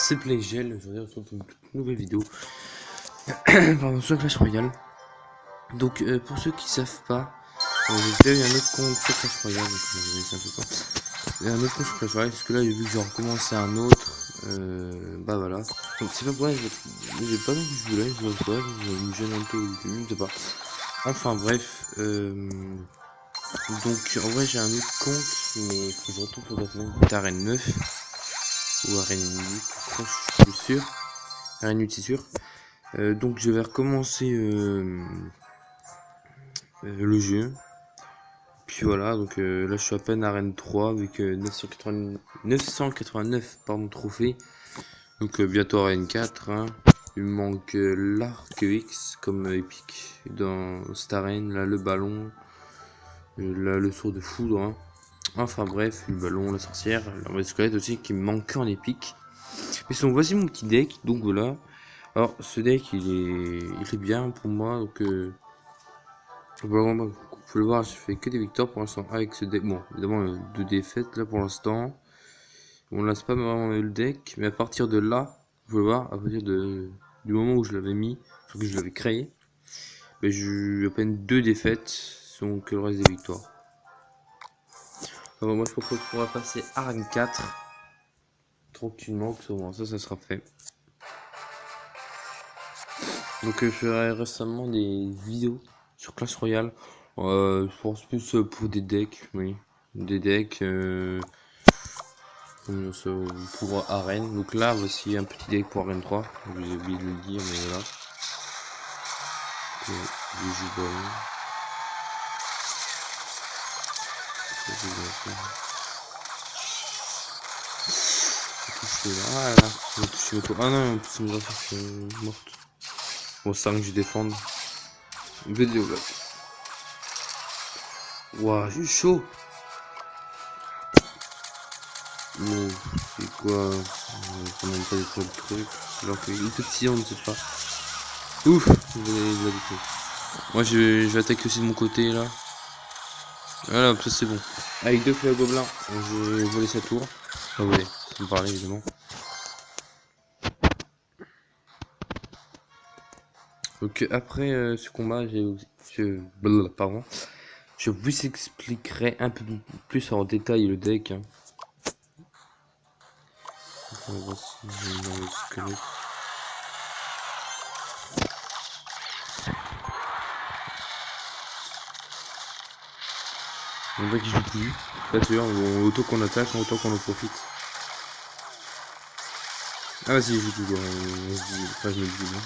c'est Playgel, aujourd'hui on se retrouve pour une toute nouvelle vidéo pardon, sur Clash Royale. Donc pour ceux qui savent pas, j'ai déjà eu un autre compte sur Clash Royale, donc je vais laisser un peu de temps. Et un autre compte sur Clash Royale, parce que là j'ai vu que j'ai recommencé un autre, bah voilà. Donc c'est pas pourquoi j'ai pas non plus je voulais, je sais pas, je me gêne un peu au début, je sais pas. Enfin bref, donc en vrai j'ai un autre compte, mais il faut que je retourne sur la semaine Arène 9 ou Arène 8, je crois, je suis sûr. Arène 8 c'est sûr. Donc je vais recommencer le jeu. Puis voilà, donc là je suis à peine Arène 3 avec 989 pardon, trophées. Donc bientôt Arène 4. Hein. Il me manque l'arc X comme épique dans cette arène. Là le ballon. Là le saut de foudre. Hein. Enfin bref, le ballon, la sorcière, la squelette aussi qui me manque en épique. Mais sinon voici mon petit deck. Donc voilà. Alors ce deck il est bien pour moi. Donc vous pouvez le voir, je fais que des victoires pour l'instant avec ce deck. Bon, évidemment, deux défaites là pour l'instant. On laisse pas vraiment le deck, mais à partir de là, vous pouvez le voir, à partir du moment où je l'avais mis, enfin que je l'avais créé, ben, j'ai à peine deux défaites, donc le reste des victoires. Alors, moi je propose qu'on va passer à Arène 4 tranquillement, au moins ça sera fait. Donc je ferai récemment des vidéos sur Clash Royale. Je pense plus pour des decks, oui. Des decks pour Arène. Donc là, voici un petit deck pour Arène 3. J'ai oublié de le dire, mais voilà. Les jeux ah là, je vais toucher le tour. Ah non, en plus, mes affaires sont mortes. Bon, 5 je défends. Vidéo là. Ouah, j'ai chaud. Bon, c'est quoi ça même pas détruire le truc. Alors qu'il est petit, on ne sait pas. Ouf, je l'ai détruit. Moi, je vais attaquer aussi de mon côté là. Voilà, ça c'est bon. Avec deux feux gobelins, j'ai volé sa tour. Enfin, volé, ça me parlait évidemment. Donc après ce combat, pardon, je vous expliquerai un peu plus en détail le deck. Hein. On va voir si j'ai le squelette. On voit qu'il joue plus. Pas sûr, bon, autant qu'on attaque, autant qu'on en profite. Ah vas-y, il joue toujours. On se dit, enfin je me dis bien.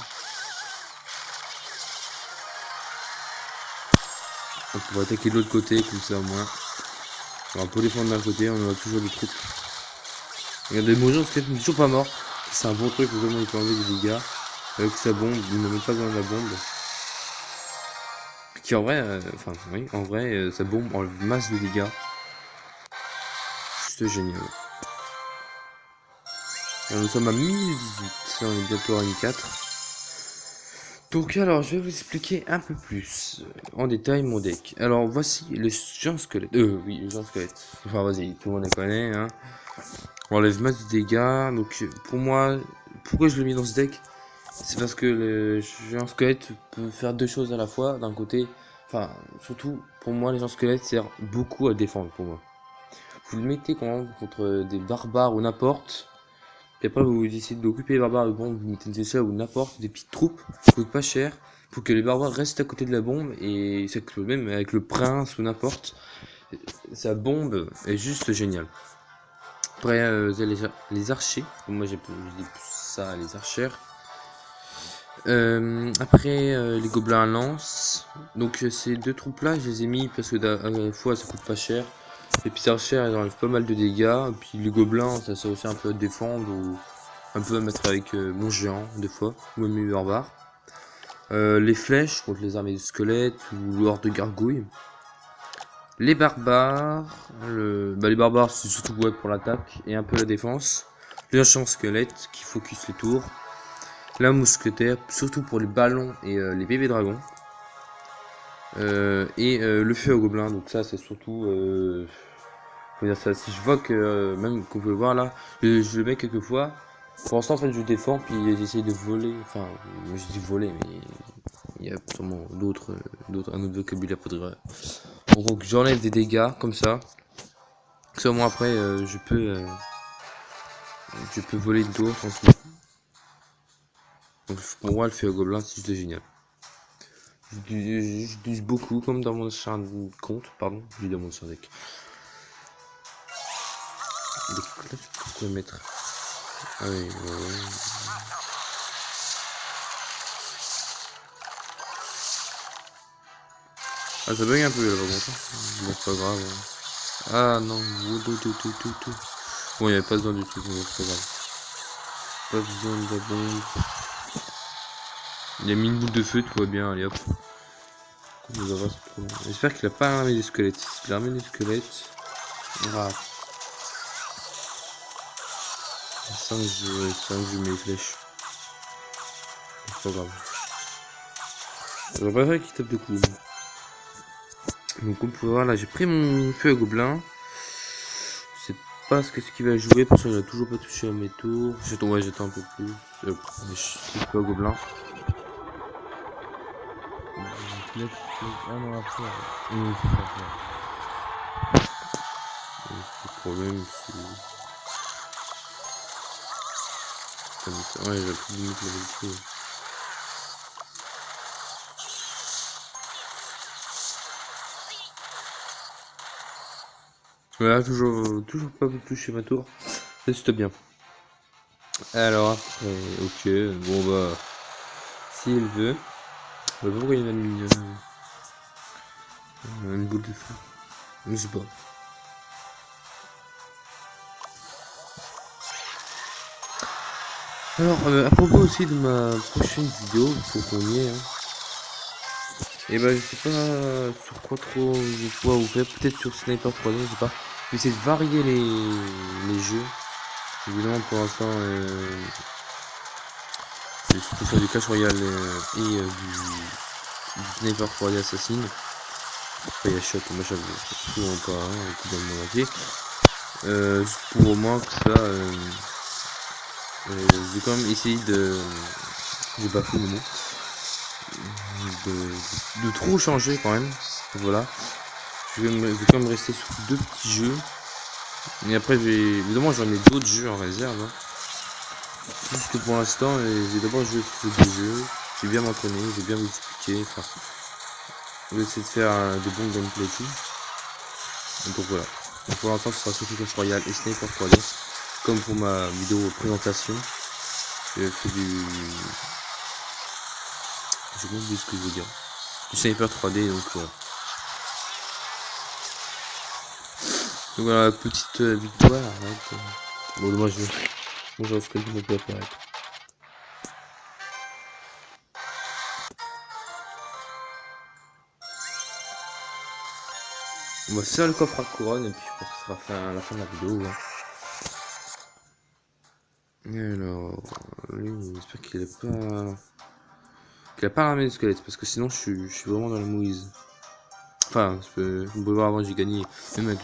On pourrait attaquer de l'autre côté, comme ça au moins. Alors, on peut défendre d'un côté, on a toujours des troupes. Regardez, mon jeu, ce n'est toujours pas mort. C'est un bon truc, vraiment, il peut enlever des dégâts. Avec sa bombe, il n'a même pas besoin de la bombe. Qui en vrai, enfin, oui, en vrai, sa bombe enlève masse de dégâts. C'est génial. Alors, nous sommes à 1018, on est bientôt à une 4. Donc alors, je vais vous expliquer un peu plus en détail mon deck. Alors, voici le géant squelette. Oui, le géant squelette. Enfin, vas-y, tout le monde les connaît, hein. On enlève masse de dégâts. Donc, pour moi, pourquoi je l'ai mis dans ce deck? C'est parce que le géant squelette peut faire deux choses à la fois. D'un côté, enfin, surtout, pour moi, les géants squelettes servent beaucoup à défendre, pour moi. Vous le mettez contre des barbares ou n'importe. Puis après, vous décidez d'occuper les barbares, bon, vous mettez des ça ou n'importe, des petites troupes, qui coûtent pas cher, pour que les barbares restent à côté de la bombe, et ça que même avec le prince ou n'importe, sa bombe est juste géniale. Après, vous avez les archers, moi j'ai plus ça, les archères. Après, les gobelins à lance, donc ces deux troupes là, je les ai mis parce que à la fois ça coûte pas cher. Les petits archers, elles enlèvent pas mal de dégâts. Et puis les gobelins, ça sert aussi un peu à défendre ou un peu à mettre avec mon géant, des fois, ou même les barbares. Les flèches contre les armées de squelettes ou l'horde de gargouilles. Les barbares, les barbares c'est surtout ouais, pour l'attaque et un peu la défense. Les enchants squelettes qui focus les tours. La mousquetaire, surtout pour les ballons et les bébés dragons. Le feu au gobelin, donc ça c'est surtout dire ça, si je vois que même qu'on peut voir là, je le mets quelquefois Pour l'instant, en fait, je défends, puis j'essaye de voler. Enfin, je dis voler, mais il y a sûrement un autre vocabulaire pour dire. En gros, que j'enlève des dégâts comme ça. Seulement après, je peux voler de dos tranquille. Donc pour moi, le feu à gobelin, c'est juste génial. J'utilise beaucoup, comme dans mon ancien compte, pardon, je dis dans mon ancien deck. Donc là, je peux mettre. Ah oui, ouais. Ah, ça bug un peu là, par contre. Bon, c'est pas grave. Ah non, tout. Bon, il n'y avait pas besoin du truc, mais c'est pas grave. Pas besoin de la bombe. Il a mis une boule de feu, tout va bien, allez hop. J'espère qu'il a pas ramené des squelettes. S'il a ramené des squelettes. Ah. 5 je mets les flèches. C'est pas grave. J'aurais préféré qu'il tape de coups. Donc on peut voir là, j'ai pris mon feu à gobelin. Je sais pas ce qu'il va jouer parce qu'il a toujours pas touché à mes tours. J'attends un peu plus. Mais je suis feu à gobelin. Ah non, après. C'est ça. Le problème, c'est. Ouais, j'ai plus de limite la vérité. Voilà, toujours pas touché ma tour. C'est bien. Alors après, ok, bon bah, s'il veut, bah pourquoi il m'a mis une boule de feu? Je sais pas. Alors, à propos aussi de ma prochaine vidéo, pour qu'on y est, hein. Et bah, je sais pas sur quoi trop je vais pouvoir vous faire, peut-être sur Sniper 3D, je sais pas. Je vais essayer de varier les jeux. Évidemment, pour l'instant, je vais surtout faire du Clash Royale et du Sniper 3D Assassin. Après, il y a Shot, moi j'avoue, souvent pas, hein, tout dans le monde entier. Juste pour au moins que ça, je vais quand même essayer de. J'ai pas fait le mot. De trop changer quand même. Voilà. Je vais quand même rester sur 2 petits jeux. Et après, évidemment, j'en ai d'autres jeux en réserve. Hein. Juste que pour l'instant, j'ai d'abord joué sur ces 2 jeux. J'ai bien m'entraîné, j'ai bien vous expliquer. Enfin, je vais essayer de faire des bons gameplay et tout. Donc voilà. Donc pour l'instant, ce sera surtout Clash Royale et Sniper 3D. Comme pour ma vidéo présentation. J'ai fait du. J'ai oublié ce que je veux dire. Du Sniper 3D, donc voilà. Donc voilà, petite victoire. Hein, bon, moi je reste que je peux apparaître. On va faire le coffre à couronne et puis je pense que ce sera fait à la fin de la vidéo. Hein. Et alors, lui, j'espère qu'il a pas ramené de squelette parce que sinon je suis vraiment dans la mouise. Enfin, vous pouvez voir avant j'ai gagné, même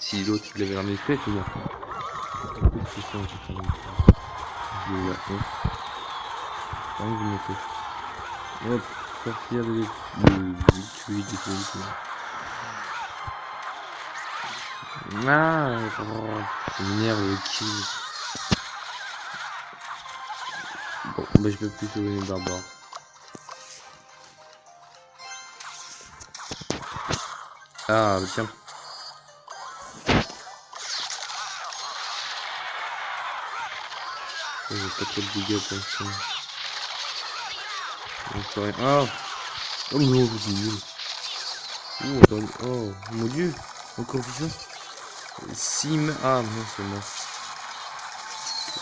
si l'autre il avait ramené de squelette, mais bon. Hop, sortir de 8 Ah, ça m'énerve le kill. Bon, bah je peux plus sauver les barbares. Ah, bah tiens. J'ai pas trop de dégâts pour l'instant. Ah! Oh non, c'est nul. Oh, attendez. Oh, mon dieu. Encore vivant. Sim. Ah, non, c'est mort.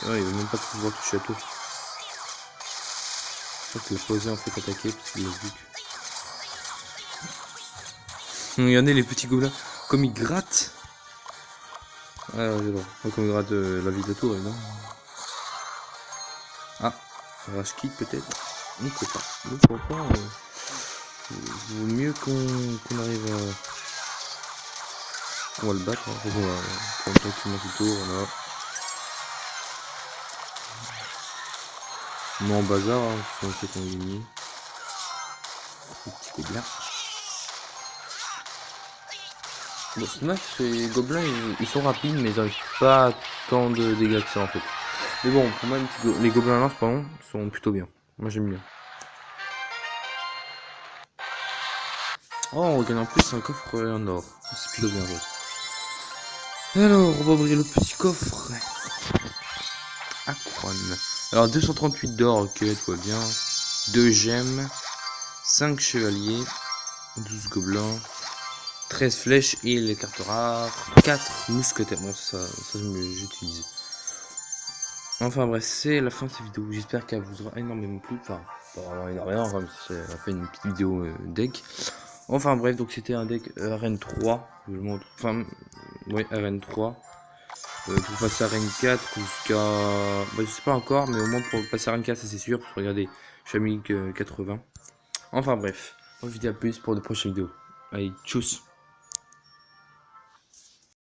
Ah, il va même pas pouvoir toucher à tout. Je crois que le posé en fait attaquer parce qu'il a vu que. Regardez les petits gobelins. Comme ils grattent. Ah, j'adore. Comme ils grattent la vie de la tour, non? Ah, rage kit peut-être. Je ne sais pas. Donc pourtant, vaut mieux qu'on arrive à. On va le battre. Hein. On va prendre tranquillement ce tour. Là. Non, bazar, hein, c'est un qu'on a gagné. Les petits gobelins. Bon, c'est dommage, ces gobelins, ils sont rapides, mais ils n'arrivent pas à tant de dégâts que ça en fait. Mais bon, pour moi, les gobelins lance, pardon, sont plutôt bien. Moi, j'aime bien. Oh, on regagne en plus un coffre en or. C'est plutôt bien, ouais. Alors, on va ouvrir le petit coffre. Aquan. Alors, 238 d'or, ok, tout va bien. 2 gemmes. 5 chevaliers. 12 gobelins. 13 flèches et les cartes rares. 4 mousquetaires. Bon, ça j'utilise. Enfin bref, c'est la fin de cette vidéo. J'espère qu'elle vous aura énormément plu. Enfin, pas vraiment énormément, enfin, c'est a fait une petite vidéo deck. Enfin bref, donc c'était un deck Arène 3. Je vous montre. Enfin, oui, Arène 3. Pour passer à Arène 4 jusqu'à. Bah, je sais pas encore, mais au moins pour passer à Arène 4, ça c'est sûr. Regardez, je suis à 1080. Enfin bref, on se dit à plus pour de prochaines vidéos. Allez, tchuss!